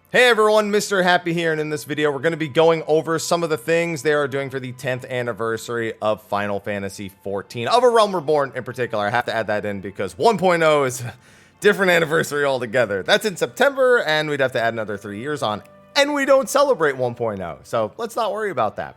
Hey everyone, Mr. Happy here, and in this video we're going to be going over some of the things they are doing for the 10th anniversary of Final Fantasy XIV, of A Realm Reborn in particular. I have to add that in because 1.0 is a different anniversary altogether. That's in September, and we'd have to add another 3 years on, and we don't celebrate 1.0, so let's not worry about that.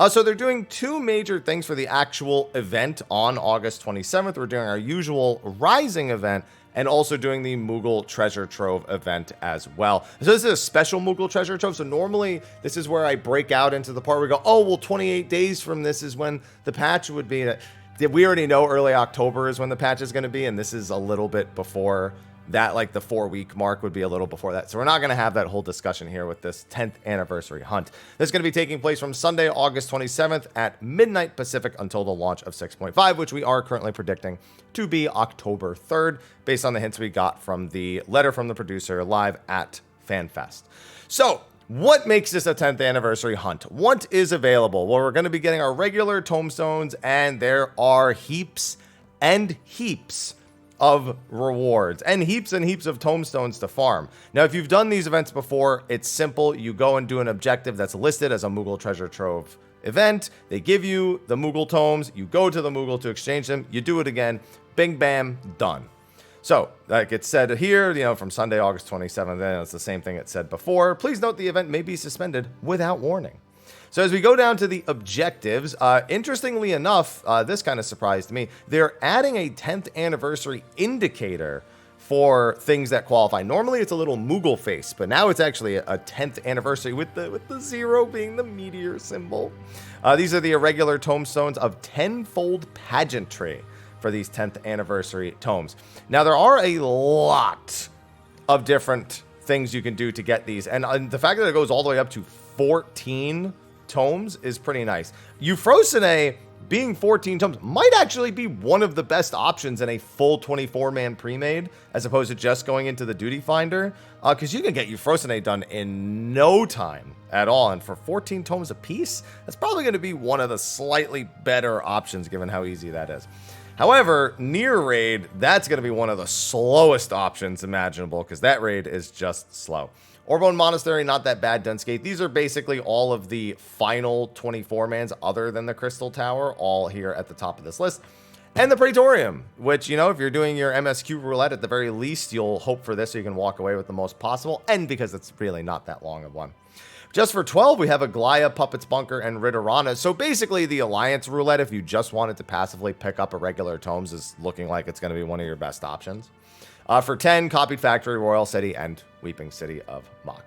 So they're doing two major things for the actual event on August 27th. We're doing our usual Rising event, and also doing the Moogle Treasure Trove event as well. So this is a special Moogle Treasure Trove. So normally this is where I break out into the part where we go, oh, well, 28 days from this is when the patch would be. We already know early October is when the patch is going to be, and this is a little bit before that, like the 4-week mark would be a little before that. So we're not going to have that whole discussion here with this 10th anniversary hunt. This is going to be taking place from Sunday, August 27th at midnight Pacific until the launch of 6.5, which we are currently predicting to be October 3rd, based on the hints we got from the letter from the producer live at FanFest. So what makes this a 10th anniversary hunt? What is available? Well, we're going to be getting our regular tombstones, and there are heaps and heaps of rewards and heaps of tombstones to farm. Now, if you've done these events before, it's simple. You go and do an objective that's listed as a Moogle Treasure Trove event. They give you the Moogle tomes. You go to the Moogle to exchange them. You do it again. Bing, bam, done. So, like it said here, from Sunday, August 27th, and it's the same thing it said before. Please note the event may be suspended without warning. So as we go down to the objectives, interestingly enough, this kind of surprised me. They're adding a 10th anniversary indicator for things that qualify. Normally it's a little Moogle face, but now it's actually a 10th anniversary with the 0 being the meteor symbol. These are the irregular tombstones of tenfold pageantry for these 10th anniversary tomes. Now there are a lot of different things you can do to get these, and the fact that it goes all the way up to 14 tomes is pretty nice. Euphrosyne being 14 tomes might actually be one of the best options in a full 24-man pre-made, as opposed to just going into the duty finder, because you can get Euphrosyne done in no time at all, and for 14 tomes a piece, that's probably going to be one of the slightly better options given how easy that is. However, near raid, that's going to be one of the slowest options imaginable, because that raid is just slow. Orbone Monastery, not that bad. Dunsgate. These are basically all of the final 24-mans other than the Crystal Tower, all here at the top of this list. And the Praetorium, which, if you're doing your MSQ roulette, at the very least, you'll hope for this so you can walk away with the most possible, and because it's really not that long of one. Just for 12, we have Aglaya, Puppets Bunker, and Ritterana. So basically, the Alliance roulette, if you just wanted to passively pick up irregular tomes, is looking like it's going to be one of your best options. For 10, Copied Factory, Royal City, and Weeping City of Mach.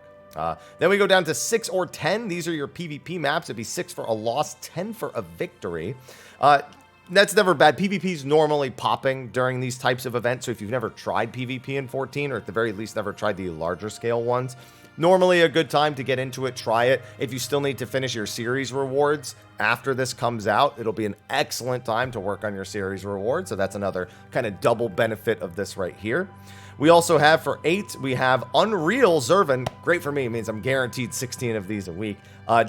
Then we go down to 6 or 10. These are your PvP maps. It'd be 6 for a loss, 10 for a victory. That's never bad. PvP's normally popping during these types of events, so if you've never tried PvP in 14, or at the very least never tried the larger scale ones, normally a good time to get into it, try it. If you still need to finish your series rewards after this comes out, it'll be an excellent time to work on your series rewards. So that's another kind of double benefit of this right here. We also have for 8, we have Unreal Zervin. Great for me, it means I'm guaranteed 16 of these a week.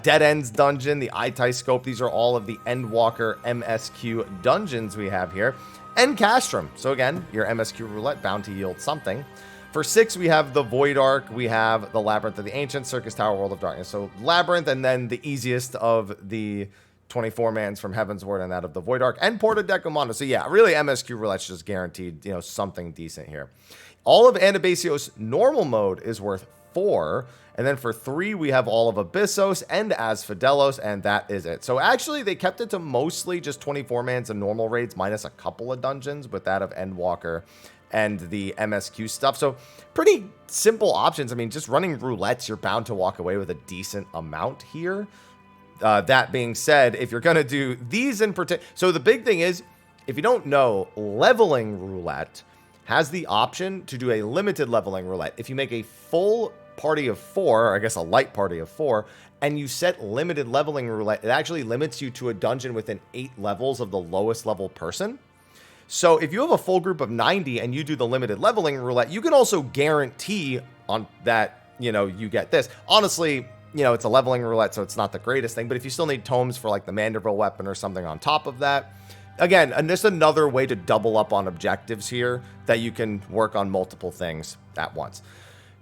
Dead Ends Dungeon, the Itai Scope. These are all of the Endwalker MSQ dungeons we have here. And Castrum. So again, your MSQ roulette bound to yield something. For 6, we have the Void Ark, we have the Labyrinth of the Ancients, Circus Tower, World of Darkness. So Labyrinth, and then the easiest of the 24-mans from Heavensward, and that of the Void Ark, and Porta Decumano. So yeah, really MSQ roulette's just guaranteed, something decent here. All of Anabasios normal mode is worth 4, and then for 3, we have all of Abyssos and Asphodelos, and that is it. So actually, they kept it to mostly just 24-mans and normal raids, minus a couple of dungeons, with that of Endwalker and the MSQ stuff. So pretty simple options. I mean, just running roulettes, you're bound to walk away with a decent amount here. That being said, if you're going to do these in particular, so the big thing is, if you don't know, leveling roulette has the option to do a limited leveling roulette. If you make a full party of 4, or I guess a light party of 4, and you set limited leveling roulette, it actually limits you to a dungeon within 8 levels of the lowest level person. So if you have a full group of 90 and you do the limited leveling roulette, you can also guarantee on that, you get this. Honestly, it's a leveling roulette, so it's not the greatest thing. But if you still need tomes for like the Manderville weapon or something on top of that, again, and there's another way to double up on objectives here that you can work on multiple things at once.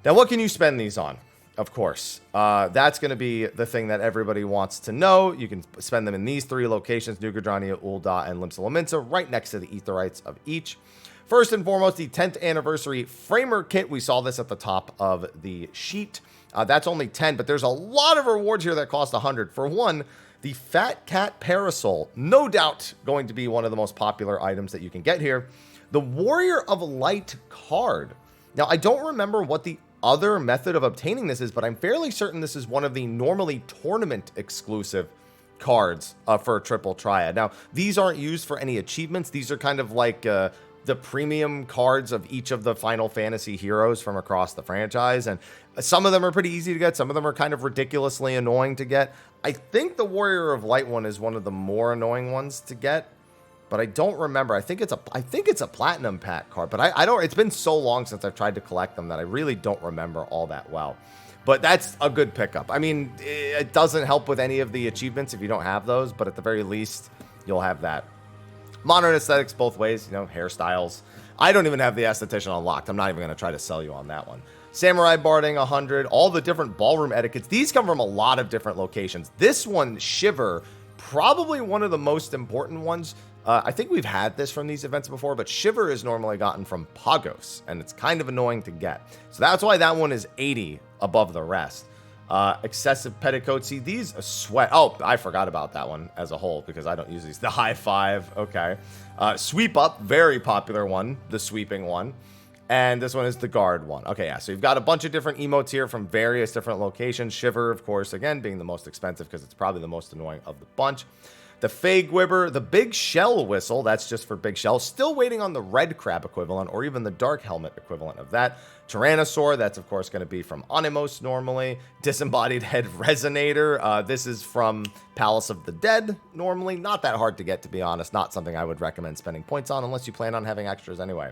Now, what can you spend these on? of course. That's going to be the thing that everybody wants to know. You can spend them in these 3 locations, New Gudrania, Ul'dah, and Limsa Lominsa, right next to the Aetherytes of each. First and foremost, the 10th Anniversary Framer Kit. We saw this at the top of the sheet. That's only 10, but there's a lot of rewards here that cost 100. For one, the Fat Cat Parasol, no doubt going to be one of the most popular items that you can get here. The Warrior of Light card. Now, I don't remember what the other method of obtaining this is, but I'm fairly certain this is one of the normally tournament exclusive cards for a Triple Triad. Now, these aren't used for any achievements. These are kind of like the premium cards of each of the Final Fantasy heroes from across the franchise, and some of them are pretty easy to get. Some of them are kind of ridiculously annoying to get. I think the Warrior of Light one is one of the more annoying ones to get, but I don't remember. I think it's a platinum pack card, but I don't. It's been so long since I've tried to collect them that I really don't remember all that well. But that's a good pickup. I mean, it doesn't help with any of the achievements if you don't have those, but at the very least, you'll have that. Modern aesthetics both ways, you know, hairstyles. I don't even have the esthetician unlocked. I'm not even going to try to sell you on that one. Samurai Barding, 100. All the different ballroom etiquettes. These come from a lot of different locations. This one, Shiver, probably one of the most important ones. I think we've had this from these events before, but Shiver is normally gotten from Pagos, and it's kind of annoying to get. So that's why that one is 80 above the rest. Excessive petticoat. See, these sweat. Oh, I forgot about that one as a whole because I don't use these. The high five. Okay. Sweep up. Very popular one. The sweeping one. And this one is the guard one. Okay, yeah. So you've got a bunch of different emotes here from various different locations. Shiver, of course, again, being the most expensive because it's probably the most annoying of the bunch. The Fey Gwibber, the Big Shell Whistle, that's just for Big Shell. Still waiting on the Red Crab equivalent or even the Dark Helmet equivalent of that. Tyrannosaur, that's of course going to be from Animos normally. Disembodied Head Resonator, this is from Palace of the Dead normally. Not that hard to get, to be honest. Not something I would recommend spending points on unless you plan on having extras anyway.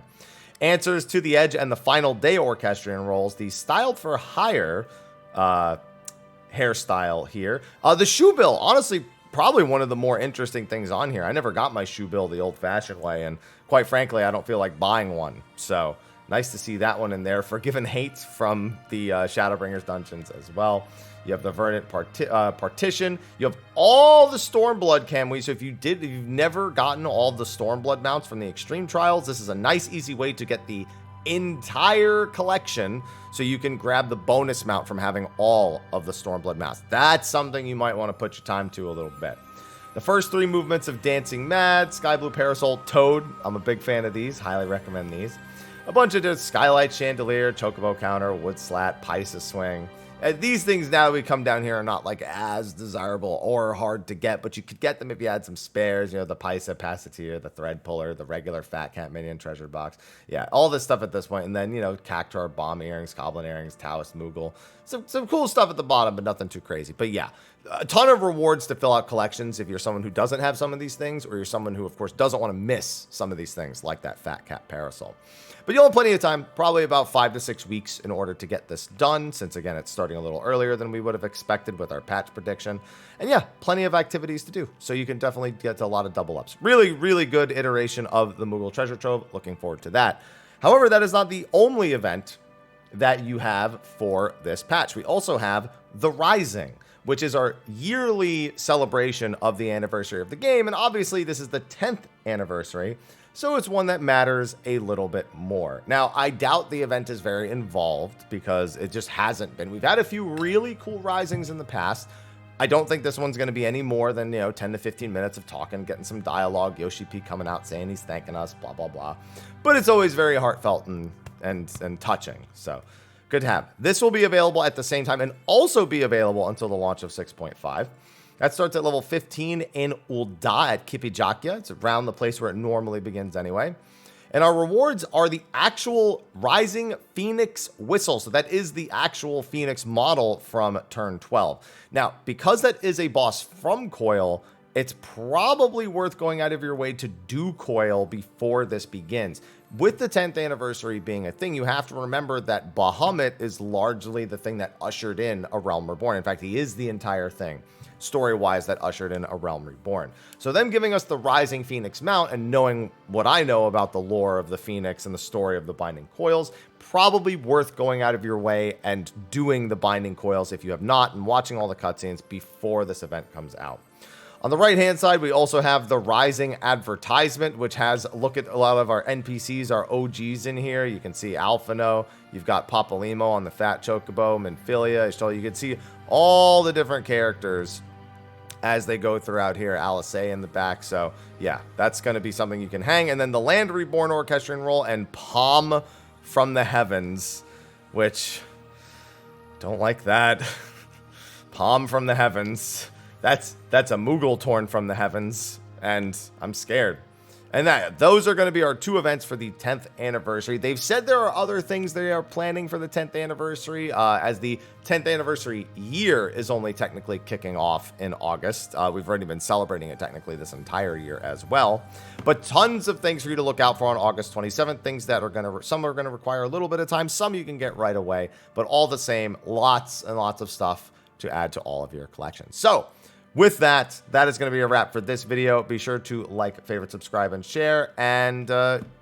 Answers to the Edge and the Final Day Orchestrion rolls. The Styled for Hire hairstyle here. The Shoe Bill, honestly, probably one of the more interesting things on here. I never got my shoe bill the old-fashioned way, and quite frankly, I don't feel like buying one. So, nice to see that one in there. Forgiven Hate from the Shadowbringers dungeons as well. You have the Verdant Partition. You have all the Stormblood Kamui. So if you've never gotten all the Stormblood mounts from the Extreme Trials, this is a nice, easy way to get the entire collection, so you can grab the bonus mount from having all of the Stormblood mounts. That's something you might want to put your time to a little bit. The first 3 movements of Dancing Mad, Sky Blue Parasol, Toad. I'm a big fan of these. Highly recommend these. A bunch of just Skylight Chandelier, Chocobo Counter, Wood Slat, Paisa Swing. These things now we come down here are not like as desirable or hard to get, but you could get them if you had some spares, you know, the Paisa Passeteer, the Thread Puller, the regular Fat Cat Minion Treasure Box. Yeah, all this stuff at this point. And then, you know, Cactuar, Bomb Earrings, Goblin Earrings, Taoist Moogle. Some cool stuff at the bottom, but nothing too crazy. But yeah, a ton of rewards to fill out collections if you're someone who doesn't have some of these things, or you're someone who, of course, doesn't want to miss some of these things, like that Fat Cat Parasol. But you'll have plenty of time, probably about 5 to 6 weeks in order to get this done, since, again, it's starting a little earlier than we would have expected with our patch prediction. And yeah, plenty of activities to do, so you can definitely get to a lot of double ups. Really, really good iteration of the Moogle Treasure Trove. Looking forward to that. However, that is not the only event that you have for this patch. We also have The Rising, which is our yearly celebration of the anniversary of the game, and obviously this is the 10th anniversary, so it's one that matters a little bit more. Now, I doubt the event is very involved because it just hasn't been. We've had a few really cool risings in the past. I don't think this one's going to be any more than, 10 to 15 minutes of talking, getting some dialogue, Yoshi P coming out saying he's thanking us, blah, blah, blah. But it's always very heartfelt and touching, so good to have. This will be available at the same time and also be available until the launch of 6.5. That starts at level 15 in Ul'dah at Kipijakya. It's around the place where it normally begins anyway. And our rewards are the actual Rising Phoenix Whistle. So that is the actual Phoenix model from turn 12. Now, because that is a boss from Coil, it's probably worth going out of your way to do Coil before this begins. with the 10th anniversary being a thing, you have to remember that Bahamut is largely the thing that ushered in A Realm Reborn. In fact, he is the entire thing, story-wise, that ushered in A Realm Reborn. So them giving us the Rising Phoenix mount and knowing what I know about the lore of the Phoenix and the story of the Binding Coils, probably worth going out of your way and doing the Binding Coils if you have not, and watching all the cutscenes before this event comes out. On the right-hand side, we also have the Rising advertisement, which has, look at a lot of our NPCs, our OGs in here. You can see Alphino, you've got Papalimo on the Fat Chocobo, Minfilia. So you can see all the different characters as they go throughout here. Alice in the back. So yeah, that's going to be something you can hang. And then the Land Reborn Orchestrion Roll and Palm from the Heavens, which, don't like that. Palm from the Heavens. That's a Moogle torn from the heavens, and I'm scared. And those are going to be our 2 events for the 10th anniversary. They've said there are other things they are planning for the 10th anniversary, as the 10th anniversary year is only technically kicking off in August. We've already been celebrating it technically this entire year as well. But tons of things for you to look out for on August 27th. Things that are some are going to require a little bit of time, some you can get right away, but all the same, lots and lots of stuff to add to all of your collections. So with that, that is going to be a wrap for this video. Be sure to like, favorite, subscribe, and share. And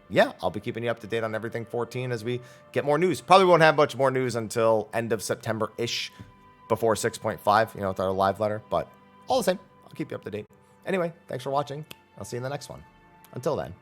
yeah, I'll be keeping you up to date on everything 14 as we get more news. Probably won't have much more news until end of September-ish, before 6.5, with our live letter. But all the same, I'll keep you up to date. Anyway, thanks for watching. I'll see you in the next one. Until then.